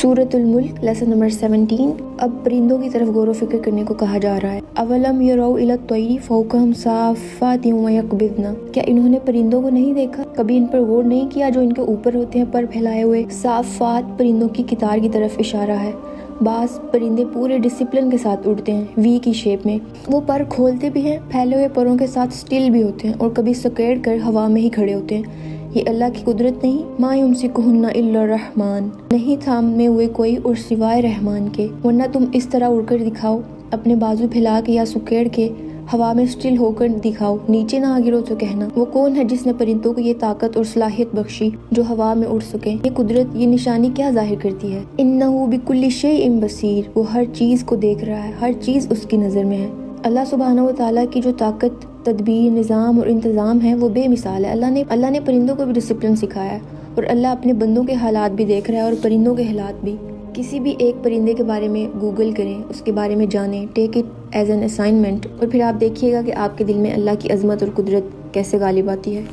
सूरत मुल्क lesson number 17। अब परिंदों की तरफ गौर व फिक्र करने को कहा जा रहा है। अवलम यरौ इला तैरी फौकहम साफ़ातिन व यक़बिज़न, क्या इन्होंने परिंदों को नहीं देखा, कभी इन पर गौर नहीं किया जो इनके ऊपर होते हैं पर फैलाए हुए। साफ़ात परिंदों की कितार की तरफ इशारा है। बास परिंदे पूरे डिसिप्लिन के साथ उड़ते हैं, वी की शेप में। वो पर खोलते भी हैं, फैले हुए परों के साथ स्टिल भी होते हैं और कभी सकेड़ कर हवा में ही खड़े होते हैं। ये अल्लाह की कुदरत नहीं। मा युमसिकुहुन्ना इल्ला रहमान, नहीं थामे हुए कोई और सिवाय रहमान के। वरना तुम इस तरह उड़कर दिखाओ, अपने बाजू फैला के या सुकेड़ के हवा में स्टिल होकर दिखाओ, नीचे ना गिरो तो कहना। वो कौन है जिसने परिंदों को ये ताकत और सलाहियत बख्शी जो हवा में उड़ सके। ये कुदरत, ये निशानी क्या जाहिर करती है। इन्नहु बिकुल्लि शैइन बसीर, वो हर चीज को देख रहा है, हर चीज उसकी नजर में है। अल्लाह सुब्हानहू व तआला की जो ताकत, तदबीर, निज़ाम और इंतज़ाम है वो बेमिसाल है। अल्लाह ने परिंदों को भी डिसिप्लिन सिखाया है और अल्लाह अपने बंदों के हालात भी देख रहा है और परिंदों के हालात भी। किसी भी एक परिंदे के बारे में गूगल करें, उसके बारे में जानें, take it as an assignment, और फिर आप देखिएगा कि आपके दिल में अल्लाह की अजमत और कुदरत कैसे गालिब आती है।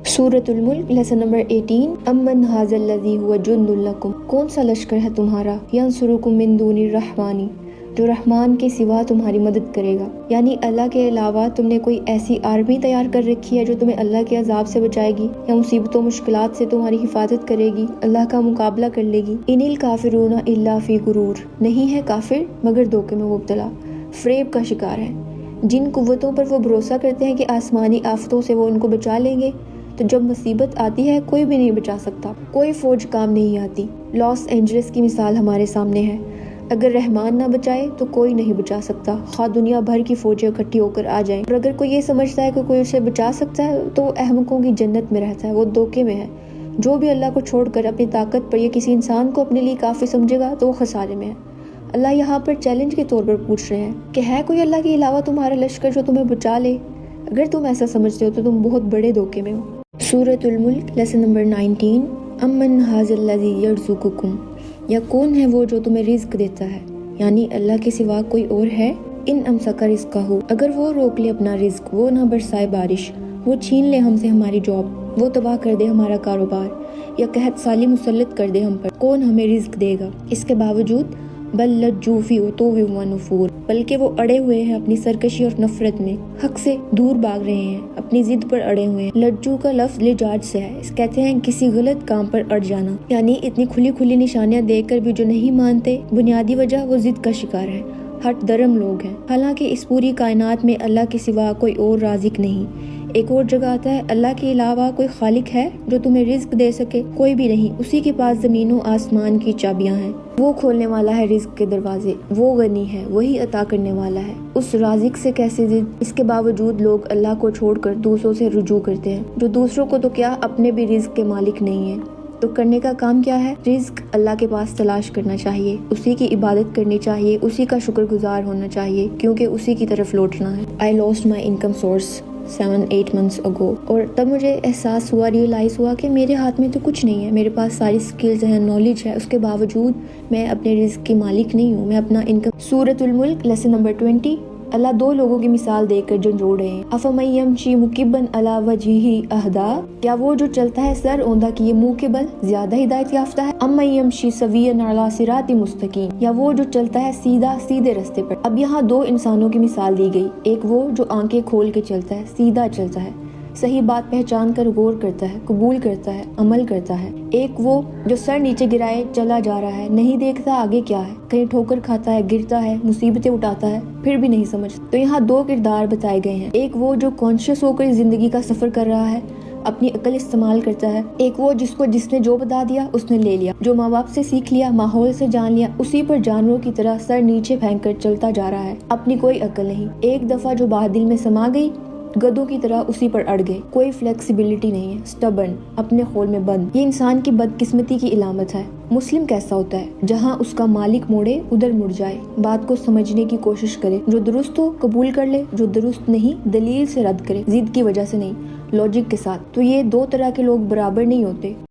सूरतुल मुल्क लेसन नंबर 18। अम्मन हाज़ल लज़ी हुवा जुन्दुल लकुम, कौन सा लश्कर है तुम्हारा, यंसुरुकुम मिन दूनिर रहमानी, जो रहमान के सिवा तुम्हारी मदद करेगा। यानी अल्लाह के अलावा तुमने कोई ऐसी आर्मी तैयार कर रखी है जो तुम्हें अल्लाह के अजाब से बचाएगी या मुसीबतों मुश्किलात से तुम्हारी हिफाजत करेगी, अल्लाह का मुकाबला कर लेगी। इनिल काफिरूना इल्ला फी गुरूर, नहीं है काफिर मगर धोखे में मुब्तला, फ्रेब का शिकार है। जिन कुव्वतों पर वो भरोसा करते हैं कि आसमानी आफतों से वो उनको बचा लेंगे, तो जब मुसीबत आती है कोई भी नहीं बचा सकता, कोई फौज काम नहीं आती। लॉस एंजलिस की मिसाल हमारे सामने है। अगर रहमान ना बचाए तो कोई नहीं बचा सकता, खा दुनिया भर की फौजें इकट्ठी होकर आ जाएं। और अगर कोई ये समझता है कि कोई उसे बचा सकता है तो वो अहमकों की जन्नत में रहता है, वो धोखे में है। जो भी अल्लाह को छोड़कर अपनी ताकत पर या किसी इंसान को अपने लिए काफ़ी समझेगा तो वो खसारे में है। अल्लाह यहाँ पर चैलेंज के तौर पर पूछ रहे हैं कि है कोई अल्लाह के अलावा तुम्हारा लश्कर जो तुम्हें बचा ले। अगर तुम ऐसा समझते हो तो तुम बहुत बड़े धोखे में हो। सूरतुल मुल्क लेसन नंबर 19। अम्मन हाज़ल लज़ी यर्ज़ुकुकुम, या कौन है वो जो तुम्हें रिज्क देता है, यानी अल्लाह के सिवा कोई और है। इन अमसका रिज़्क़हु, अगर वो रोक ले अपना रिज्क, वो ना बरसाए बारिश, वो छीन ले हमसे हमारी जॉब, वो तबाह कर दे हमारा कारोबार, या कहत साली मुसल्लत कर दे हम पर, कौन हमें रिज्क देगा। इसके बावजूद बल लज्जू फी उतुव्विन व नुफूर, बल्कि वो अड़े हुए हैं अपनी सरकशी और नफरत में, हक से दूर भाग रहे हैं, अपनी जिद पर अड़े हुए हैं। लज्जू का लफ्ज लिजाज से है, इस कहते हैं किसी गलत काम पर अड़ जाना, यानी इतनी खुली खुली निशानियां देखकर भी जो नहीं मानते, बुनियादी वजह वो जिद का शिकार है, हट दरम लोग हैं। हालांकि इस पूरी कायनात में अल्लाह के सिवा कोई और राज़िक नहीं। एक और जगह आता है, अल्लाह के अलावा कोई खालिक है जो तुम्हें रिज्क दे सके, कोई भी नहीं। उसी के पास जमीनों आसमान की चाबियां हैं, वो खोलने वाला है रिज्क के दरवाजे, वो गनी है, वही अता करने वाला है। उस राज़िक से कैसे जिद। इसके बावजूद लोग अल्लाह को छोड़कर दूसरों से रुजू करते हैं, जो दूसरों को तो क्या अपने भी रिज्क के मालिक नहीं है। तो करने का काम क्या है, रिज्क अल्लाह के पास तलाश करना चाहिए, उसी की इबादत करनी चाहिए, उसी का शुक्रगुजार होना चाहिए, क्योंकि उसी की तरफ लौटना है। I lost my income source 7-8 months ago, और तब मुझे एहसास हुआ, रियलाइज़ हुआ कि मेरे हाथ में तो कुछ नहीं है, मेरे पास सारी स्किल्स हैं, नॉलेज है, उसके बावजूद मैं अपने रिज़्क की मालिक नहीं हूँ, मैं अपना इनकम। सूरतुल मुल्क लेसन नंबर 20। अल्लाह दो लोगों की मिसाल देकर झंझोड़ रहे हैं। अफमन यमशी मुकिब्बन अला वजहिही अहदा, क्या वो जो चलता है सर औंधा किए मुंह के बल ज्यादा हिदायत याफ्ता है। अम्मन यमशी सविय्यन अला सिराति मुस्तकीम, या वो जो चलता है सीधा सीधे रास्ते पर। अब यहाँ दो इंसानों की मिसाल दी गई, एक वो जो आंखें खोल के चलता है, सीधा चलता है, सही बात पहचान कर गौर करता है, कबूल करता है, अमल करता है। एक वो जो सर नीचे गिराए चला जा रहा है, नहीं देखता आगे क्या है, कहीं ठोकर खाता है, गिरता है, मुसीबतें उठाता है, फिर भी नहीं समझता। तो यहाँ दो किरदार बताए गए हैं, एक वो जो कॉन्शियस होकर जिंदगी का सफर कर रहा है, अपनी अकल इस्तेमाल करता है। एक वो जिसने जो बता दिया उसने ले लिया, जो माँ बाप से सीख लिया, माहौल से जान लिया, उसी पर जानवरों की तरह सर नीचे फेंक कर चलता जा रहा है, अपनी कोई अकल नहीं। एक दफा जो बात दिल में समा गई, गधों की तरह उसी पर अड़ गए, कोई फ्लेक्सिबिलिटी नहीं है, स्टबर्न, अपने खोल में बंद। ये इंसान की बदकिस्मती की इलामत है। मुस्लिम कैसा होता है, जहाँ उसका मालिक मोड़े उधर मुड़ जाए, बात को समझने की कोशिश करे, जो दुरुस्त हो कबूल कर ले, जो दुरुस्त नहीं दलील से रद्द करे, जिद की वजह से नहीं, लॉजिक के साथ। तो ये दो तरह के लोग बराबर नहीं होते।